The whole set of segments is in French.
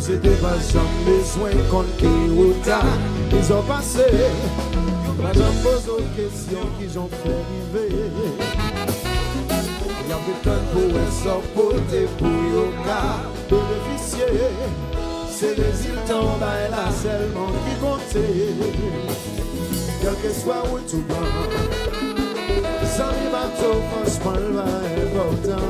société pas jamais besoin qu'on ait autant. Ils ont passé, madame pose aux questions qu'ils ont fait arriver. Il y avait tant pour eux sortir pour yoga bénéficier. C'est les résultats là seulement qui comptaient. Quel que soit où tu vas, sans les bateaux, franchement, le important.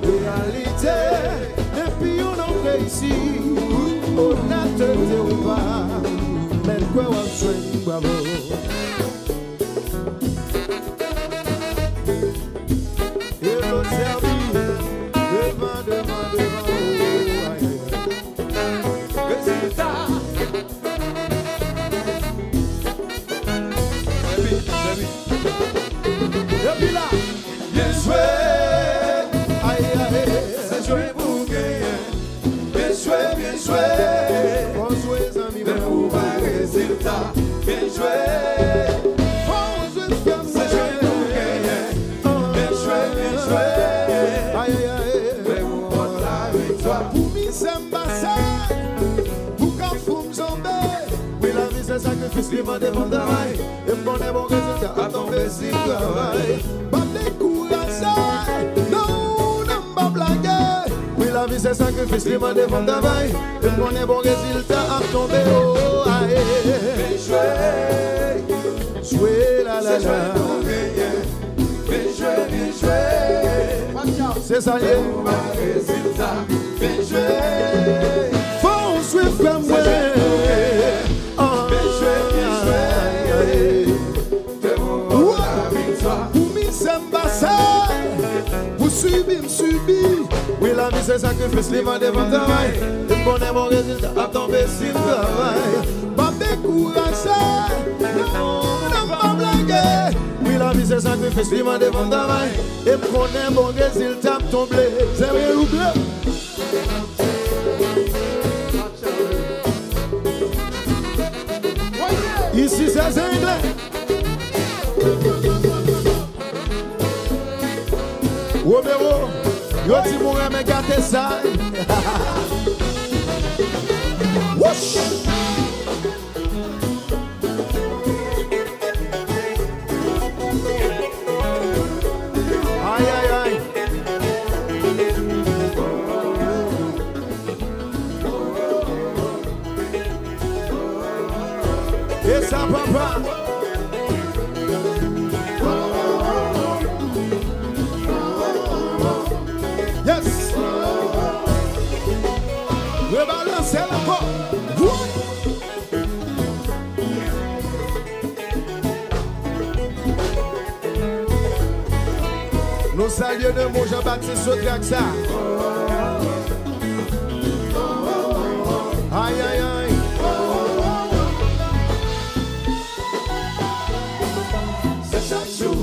Réalité, depuis on a réussi, on a tenté ou pas, mais quoi on souhaite, bravo. Et l'autre servi, devant. Résultat. Depuis là, bien joué. C'est joué pour gagner. Bien joué, bien joué. Bon joué, amis, mais pour pas résultat. Bien joué. Bon joué, c'est joué pour gagner. Bien joué, bien joué. Mais pour la victoire. Pour mi s'embasser, pour qu'un fou me zombie. Oui, la vie c'est sacrifice qui va dépendre de moi. Et pour les bons résultats, à tomber si travail. Pas décourager, non, non, pas blaguer. Oui, la vie c'est sacrifice qui va dépendre de moi. Et pour les bons résultats, à tomber oh, aïe. Jouer, la la la. Bien joué. C'est ça, yeah. Bien joué. Faut suivre comme moi. Pour subir, oui la vie c'est sacrifice, les mains devant travail. Et pour les bons résultats, à tomber si travail. Pas décourager, non, pas blaguer. Oui la vie c'est sacrifice, les mains devant travail. Et pour les bons résultats, tomber. C'est vrai ou bleu? Ici c'est anglais. Romero, yo ti moun reme gâte ça. Wouch! Aïe aïe aïe. Et ça papa. Rebalancer la porte. Nous saluons de mon Jean-Baptiste Sotraxa. Aïe aïe aïe. C'est chaque jour,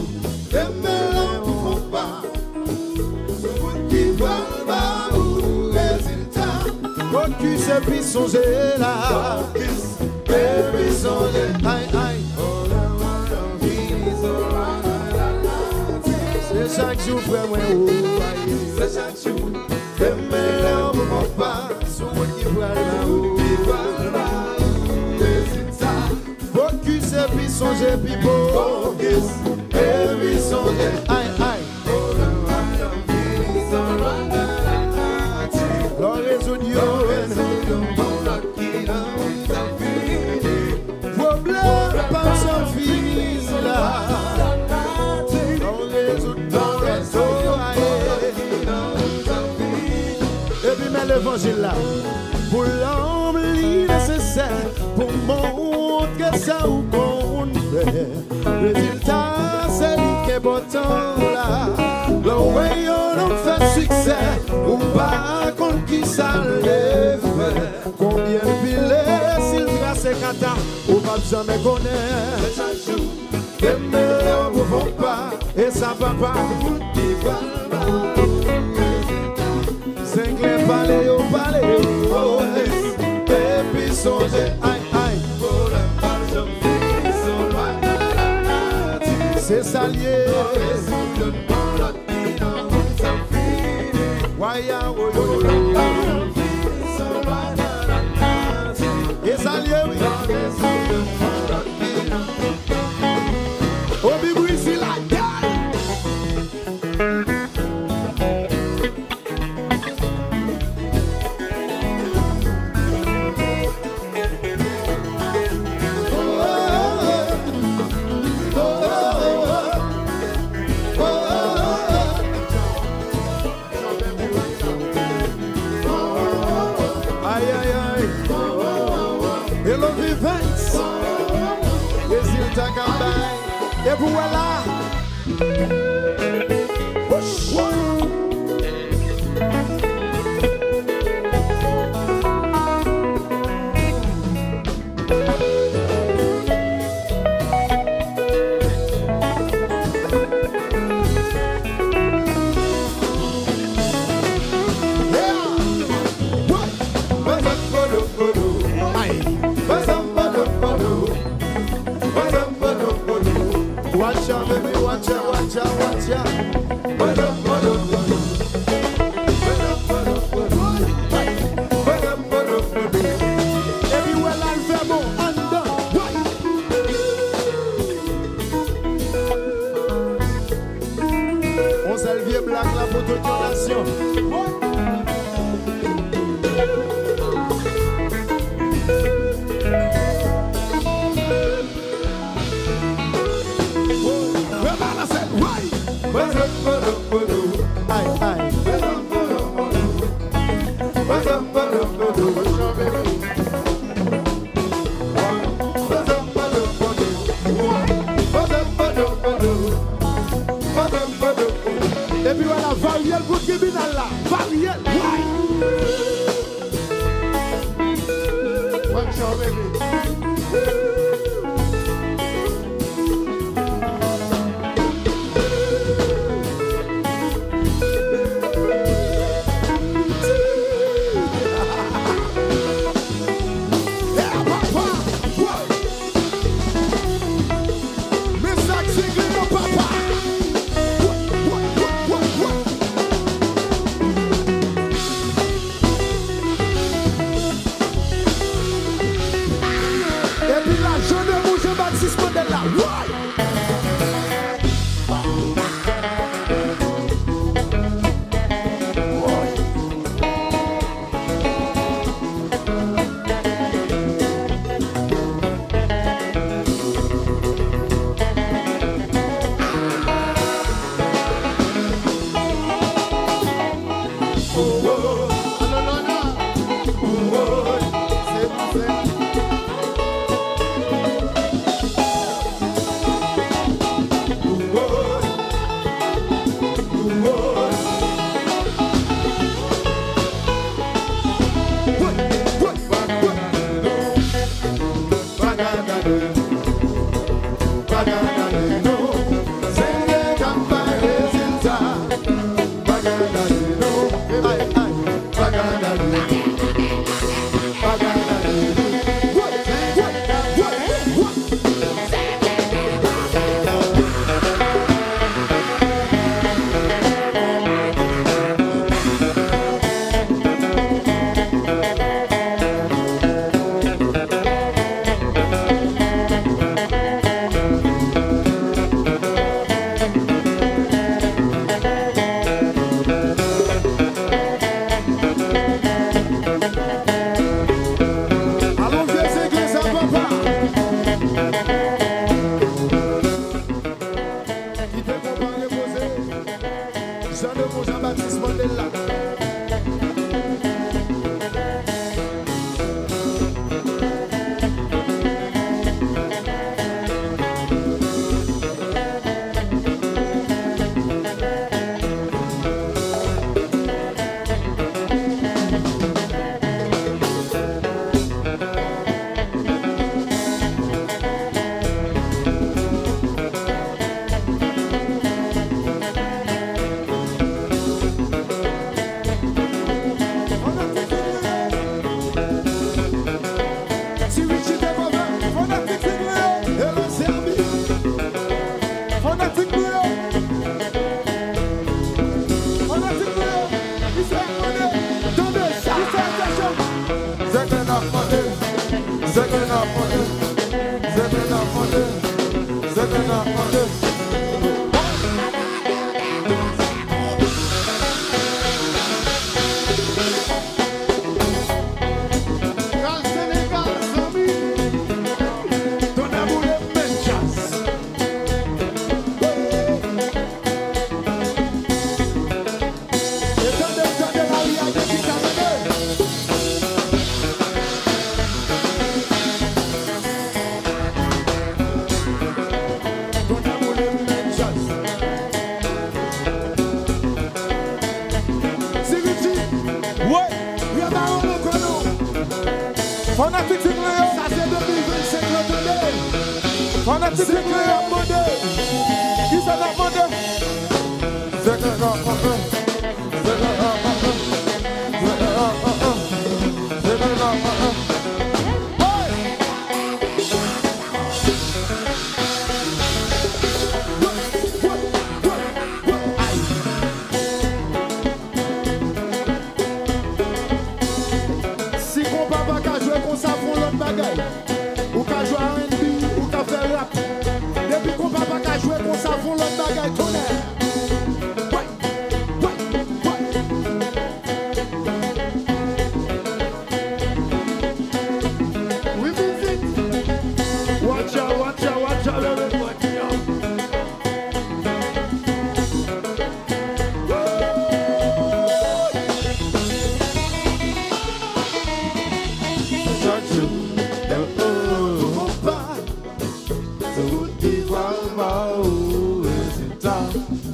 les mélans ne font pas. Ce monde qui va au résultat. Focus et puis songer là. Focus et puis songer. Aïe aïe. C'est chaque jour frère moi oh aïe. C'est chaque jour. Les mélans ne font pas. Ce monde qui va au résultat. Focus et puis songer people. Focus et puis songer. Aïe aïe. L'on résout problème pas sans finir là. L'on résout et puis met l'évangile là. Pour l'homme nécessaire, pour montrer ça ou qu'on fait. Résultat, c'est lui qui est important là. Le rayon fait succès, ou pas contre qui ça lève. Combien de filets, s'il trace kata, ou pas jamais connaître. Chaque jour, les meilleurs ne vont pas, et ça va pas. Cinq palais au palais, et puis songer, aïe aïe. C'est salier. Et voilà. Watch out, baby, watch out, watch out, watch out. Everywhere l'on fait bon, and done. On s'est le vieux black la photo de nation. Et puis voilà, variel pour tribunal là, variel. Watch out, baby. fanatique qui a demandé. Qui ça a demandé? Si mon papa a joué comme ça pour l'autre bagaille, ou qu'a joué R&B, ou qu'a fait rap, depuis qu'on papa a joué comme ça pour l'autre bagaille, tonnerre. We visit. Watch out, watch out, watch out, baby. Watch out.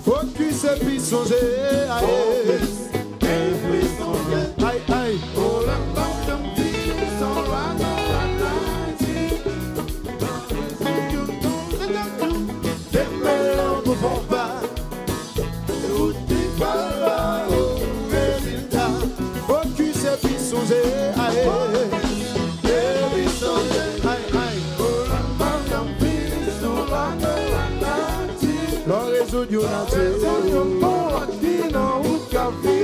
Focus et puis songer, aïe, aïe, aïe. Focus et puis songer, aïe. You not say you know what you know who can be.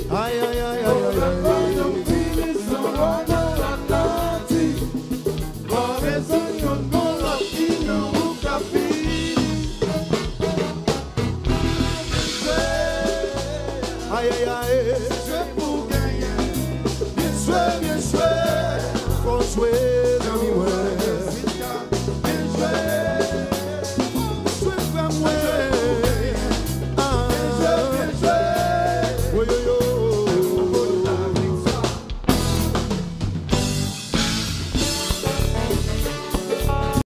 Ay ay ay ay ay. You feel so naughty. But it's on you know what you know who can be. Ay ay ay.